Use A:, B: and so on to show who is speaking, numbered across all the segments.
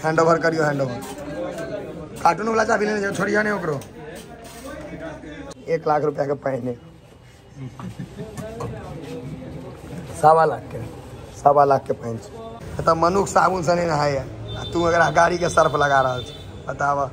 A: Hand over करियो, hand over. Cartoon वाला चाबी लेने छोड़िया नहीं ओकरो। 1 लाख रुपया के पहने 1.25 लाख के पहन। मतलब मनुख साबुन से नहीं नहाए तू अगर गाड़ी के सर्फ लगा रहा बतावा।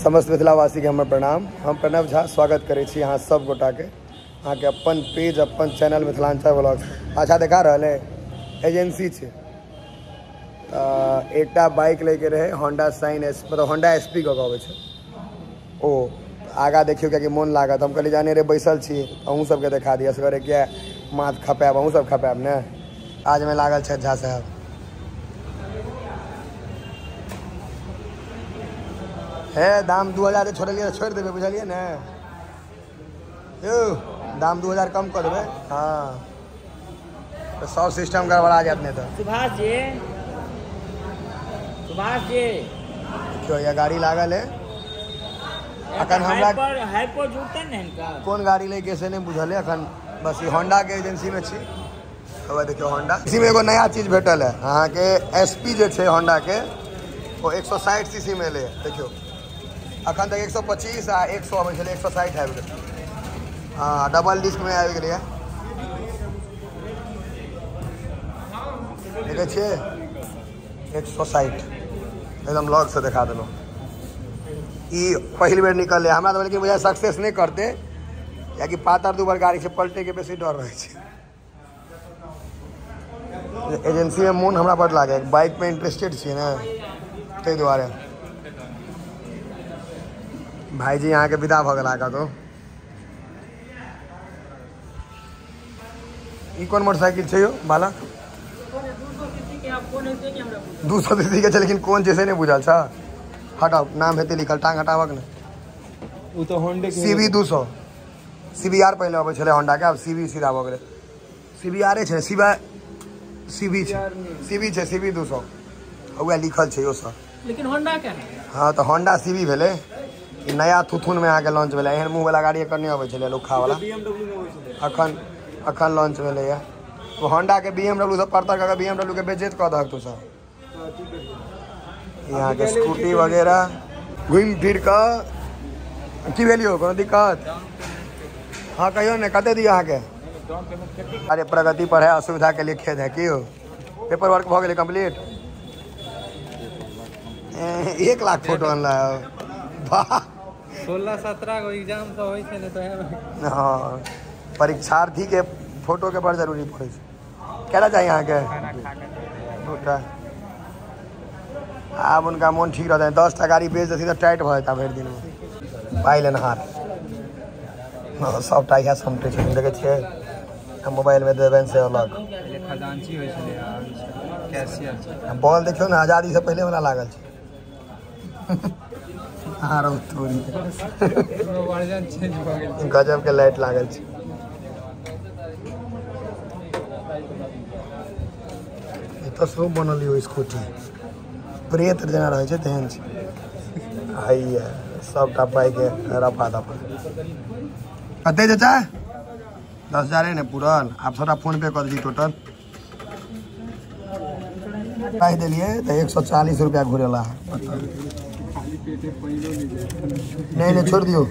A: समस्त मिथिलावासी के हमर प्रणाम। हम प्रणव झा स्वागत करे छी यहाँ सब गोटा के अहाँ के अपन पेज अपन चैनल मिथिलांचल व्लॉग। अच्छा देखा रहा है एजेंसी छे एकटा बाइक लेके रहे होंडा साइन एस मतलब होंडा एसपी कहवे छे ओ आगा देखियो क्या मन लागत। हम कहली जाने रे बैसल छी अहूँ सबके देखा दिया सर क्या माथ खपायब अहूँ सब खपायब ने। आज में लागल छे झा साहब। है दाम 2000 छोड़ देवे बुझलिए ने यो दाम 2000 कम कर देवे। हाँ तो सब सिस्टम गड़बड़ा जात नहीं तो।
B: सुभाष जी
A: क्यों ये गाड़ी लागल है अखन हमरा
B: हाइपर जुटन है इनका
A: कौन गाड़ी ले कैसे नहीं बुझल है अखन। बस ये होंडा के एजेंसी में छी। तो देखियो होंडा इसी में एगो नया चीज भेटल है अहाँ के एसपी जे छे होंडा के वो 160 सीसी में ले। देखियो अखन तक 125 आ 100 आबे छले 160 आबि गेल। हाँ डबल डिस्क में आबि गेलै देखे छिए 160 एकदम लॉग से दिखा दिलो। ई पहली बेर निकल है हमरा तो लेकिन बुझाय सक्सेस नहीं करते या कि पातर दुबर गाड़ी से पलटे के बेसी डर रहे छे। एजेंसी में मन हमरा बड़ लागे बाइक में इंटरेस्टेड छी ना ते दुआरे। भाई जी यहाँ के विदा भ गेला का तो ई कौन मोटरसाइकिल छे यो बालक 200 सीसी के छे लेकिन कौन जैसे नहीं बुझल छा। हटाओ नाम हेते लिखल टांग हटावक ने
B: उ तो होंडा के
A: सीबी 200 सीबीआर पहले आबे छले होंडा के अब सीबी सीधा भ गेले। सीबीआर छे सीबी छे सीबी 200 हुआ लिखल छे यो सब
B: लेकिन होंडा के।
A: हाँ तो होंडा सीबी भेले ई नया थुथुन में आके लॉन्च भेले। एहन मुंह वाला गाड़ी एकर नहीं आबे छले लोखा वाला अखन लॉन्च भेले या वो होंडा के BMW से पड़ता का BMW के बेचेत कह दहक तू सब। यहाँ के स्कूटी वगैरह घूम फिर कर की वैल्यू कोनो दिक्कत। हाँ कहियो ने कते दिया अहाँ के। अरे प्रगति पर है असुविधा के लिए खेद है क्यों पेपर वर्क भ गेले कंप्लीट 1 लाख फोटो अनला वाह
B: 16-17 गो एग्जाम सब होय छै ने तो।
A: हाँ परीक्षार्थी के फोटो के बड़ जरूरी पड़े छै। केना चाहिए यहाँ के अब उनका मन ठीक रहता है 10 टा गाड़ी बेच देती तो टाइट भ जाता भरि दिन में पाई लेनहार। हाँ सबटा इएह समटे छै देखे छिए मोबाइल में देवेन से अलग
B: खजांची होय छले कैशियर
A: बॉल देखियो ना आजादी से पहले वाला लागल छै। आरो थोड़ी
B: वर्जन चेंज भ गेल
A: गजब के लाइट लागल छै। तो सब बनल हो स्कूटी प्रेत जेना रहे छै तेहन छै। हैया सबटा पाई के रफा दफा कते चाचा 10,000 ने पूरल आप थोड़ा फोन पे कर दी टोटल पाई दिलिए तो 140 रुपया घुरेला। नहीं छोड़ दियो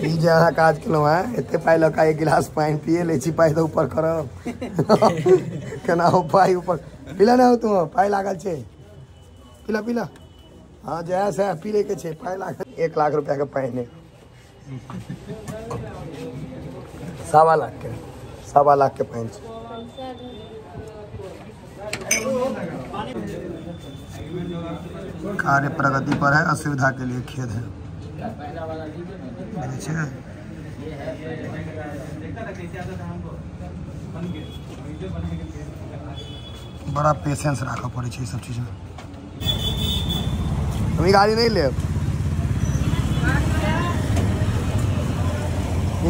A: ई जे अहाँ काज केलहुँ हैं एते पाई लका 1 गिलास पानी पिए ले छी पाई तो ऊपर करब केना हो पाई ऊपर पीला ना हो तू पाई लागल छे पीला पीला। हाँ जैसे है पी ले के छे पाई लागल 1 लाख रुपया के पहने 1.25 लाख के पहन छे। कार्य प्रगति पर है असुविधा के लिए खेद है। बड़ा पेशेंस रखा पड़े छै सब चीज में। हम गाड़ी नहीं ले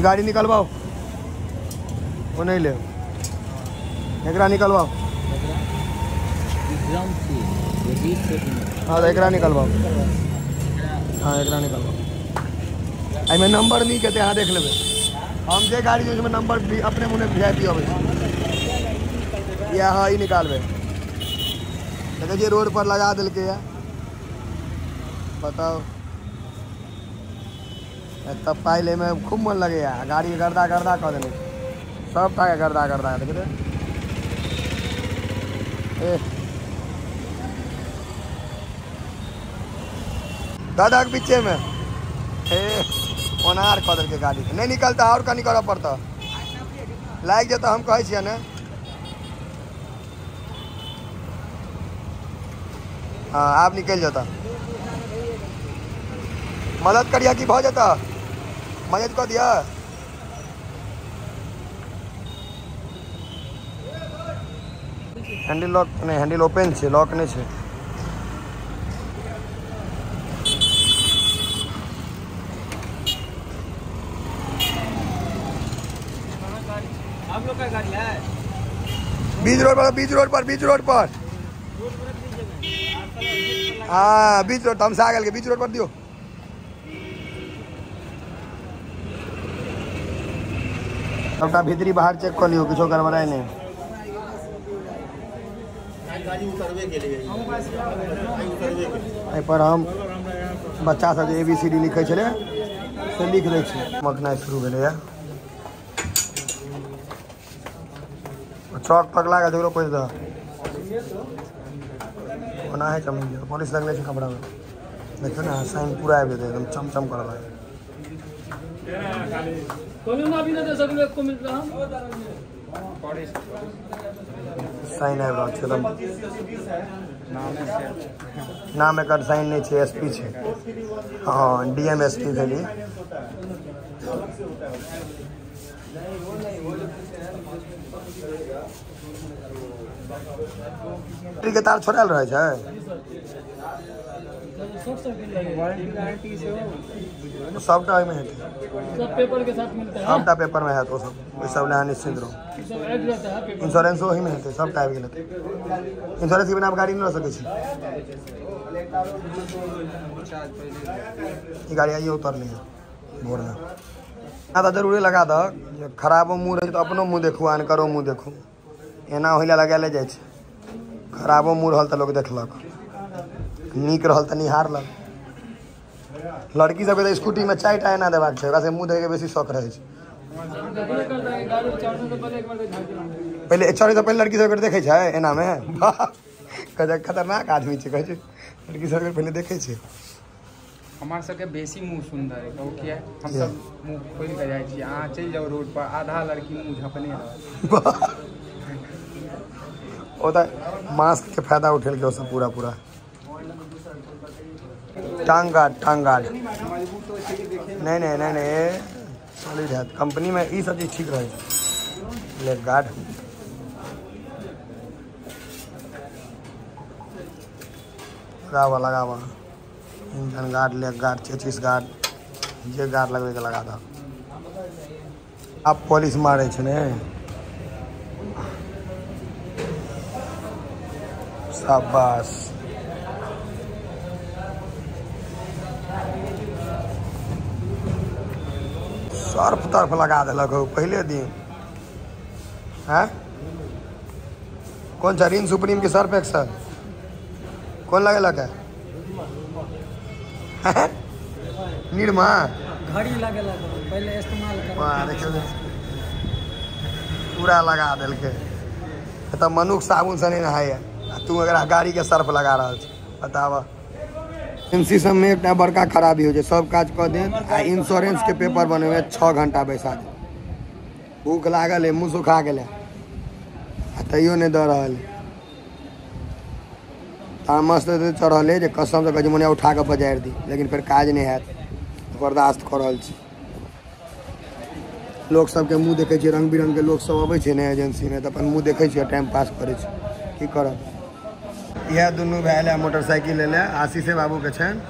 A: गाड़ी निकलवाओ वो नहीं ले एकरा निकलवाओ। हाँ तो एकरा निकलवाओ। हाँ एकरा निकलवाओ आई में नंबर नहीं कहते यहाँ देख लेबे हम जे गाड़ी उसमें नंबर भी अपने मुँह VIP अबे या हाँ ही निकालबे देखिए रोड पर लगा दिल के है, बताओ। तब पहले में खूब मन लगे यार, गाड़ी के गर्दा गर्दा कर देने, सब का गर्दा गर्दा देखिए। दादा के पीछे में ओनार कर दिल के गाड़ी नहीं निकलता, और का निकल पड़ता लाइक जाता। हम कहे छे ना हाँ आप निकल जाता, मदद करिया कि भ जाता, मदद कर दिया। हैंडल लॉक नहीं, हैंडल ओपन छे, लॉक नहीं छे।
B: आप लोग का गाड़ी है?
A: बीच रोड पर, बीच रोड पर, बीच रोड पर। हाँ बीच रोड, हम से आगे के बीच रोड पर दियो। सबटा भीतरी बाहर चेक कर लियो, कुछ गड़बड़ाई नहीं। पर हम बच्चा सब ABCD लिखे छे से लिख दै छी। मखनाई शुरू भेलै है, चौक तक लागल देखो कोई दा बना है चमक, पुलिस लगले छे कपड़ा में, देखो ना साइन पूरा आबि जेतै, एकदम चमचम करल है।
B: कोनो ना भी ना दे सकले को मिल रहा
A: साइन आबि रहल छै एकदम, नाम एकर साइन नहीं छे, SP छे। हाँ DM SP भेली। के तार छोड़ल रहे छे, सबटा ओहिमे हेतै,
B: सब पेपर के साथ मिलता है,
A: सबटा पेपर में हेत, ओ सब ले निश्चिंत रहो।
B: सब ऐड रहता है पेपर,
A: इंश्योरेंस वही में हेतै, सबटा आबि गेल हेतै। इंश्योरेंस के बिना आप गाड़ी नहीं रह सकै छी। ई गाड़ी आइए उतरली है भोर में, ना तो जरूरी लगा दह। खराबो मुँह रहे तो अपनो मुँह देखू, आन करो मुँह देखू, एना होइला लगाले जाइ छै। खराबो मुँह रहल तो लोग देखलक, नीक रहल तो निहारलक। लड़की सबके तो स्कूटी में 4टा एना देबाक छै, वैसे मुँह देखे के बेसी शौक रहे छै। पहले चढ़े तो पहले लड़की सबके देखे छै एना में, खतरनाक आदमी छै, कहै छै लड़की सबके पहले देखे छै।
C: हमार सबके बेसी मुँह सुंदर है, कहू किया हम सब मुँह खोल के जाइ छी, अहाँ चलि जाओ रोड पर, आधा लड़की मुँह झपने रहत।
A: ओ त मास्क के फायदा उठेल के सब पूरा पूरा। टांग गार्ड, टांग गार्ड नहीं नहीं नहीं नहीं सॉलिड है, कंपनी में ई सब चीज ठीक रहे छै। लेग गार्ड लगावा लगावा, engine guard, leg guard, chassis guard, J guard लगवे के लगा दो। आप पॉलिश मारे छै ने, शाबाश। सर्फ तर्फ लगा दिलक हो पहले दिन। हैं कौन सा रिन सुप्रीम की सर्फ एक्सल कौन लगेलक है? निर्मा
B: घड़ी लगेला पहले इस्तेमाल कर,
A: वाह देखियो पूरा लगा दिल के। तब मनुख साबुन से नहीं नहाए, तू अगर गाड़ी के सर्फ लगा रहा है, बतावा। एजेंसी सब में एक बड़का खराबी हो जाए, सब काज कर दे आ इंश्योरेंस के पेपर बने हुए 6 घंटा बैसा दे। भूख लागल है, मुँह सुखा गया तैयो नहीं दे रहा है। मस्त चढ़ल है, कसम से कहे मुनिया उठा के बजारि दी, लेकिन फिर काज नहीं है, बर्दाश्त कर रहा छी। लोग सबके मुँह देखे छे, रंग बिरंग के लोग सब अबै छे ने एजेंसी में, तो अपन मुँह देखे छे, टाइम पास करे छे, की करब। यह दुनू भाई ले मोटरसाइकिल ले आशीषे बाबू के छन,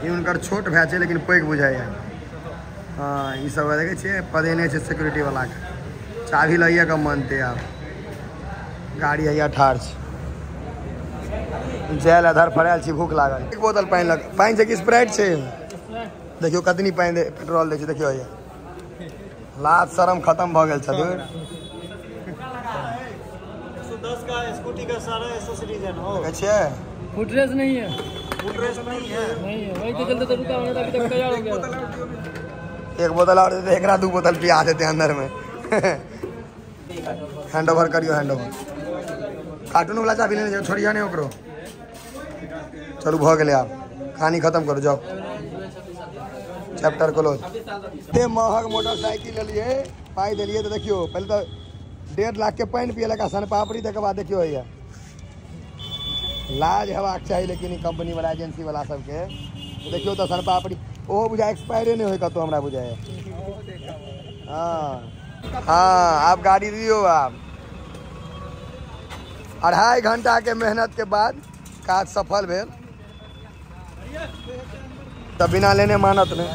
A: ई उनकर छोट भाई छे लेकिन पैघ बुझाइए। हाँ ई सब देखे छे पदेने छे सिक्योरिटी वाला के, चाभी लइए के मानते आप। गाड़ी है ठार छे, जेल अधर फड़ायल छी, भूख लागल। एक बोतल पानी लग, पानी छे कि स्प्राइट छे? देखियो कतनी पानी दे, पेट्रोल दे छे, देखियो ये लाज शरम खत्म भ गेल छे।
D: का स्कूटी का सारा एसेसरीज है ना।
A: अच्छा
B: फुटरेस नहीं है,
D: फुटरेस्ट नहीं है।
B: नहीं है, वही तो चलते तो रुका होगा, अभी तक तैयार हो गया।
A: एक बोतल और देते, एक 2 बोतल पिया देते अंदर में। हैंड ओवर करियो, हैंड ओवर। कार्टून वाला चाबी लेने जाओ, छोड़िया नहीं ओकरो। चलो भ गए, आप कहानी खत्म करो, जाओ चैप्टर क्लोज। ते महग मोटरसाइकिल लिए पाई दिलिए तो देखियो, पहले तो 1.5 लाख के पानी पिए लगा सन पापड़ी, तक बाद देखियो है लाज हेबाक चाहिए, लेकिन कंपनी वाला एजेंसी वाला सबके तो देखियो तो सन पापड़ी ओहो बुझा एक्सपायरे नहीं होगा तो हमरा बुझाए। हाँ आप गाड़ी दियो। आप 2.5 घंटा के मेहनत के बाद काज सफल भेल, तब बिना लेने मानत नहीं।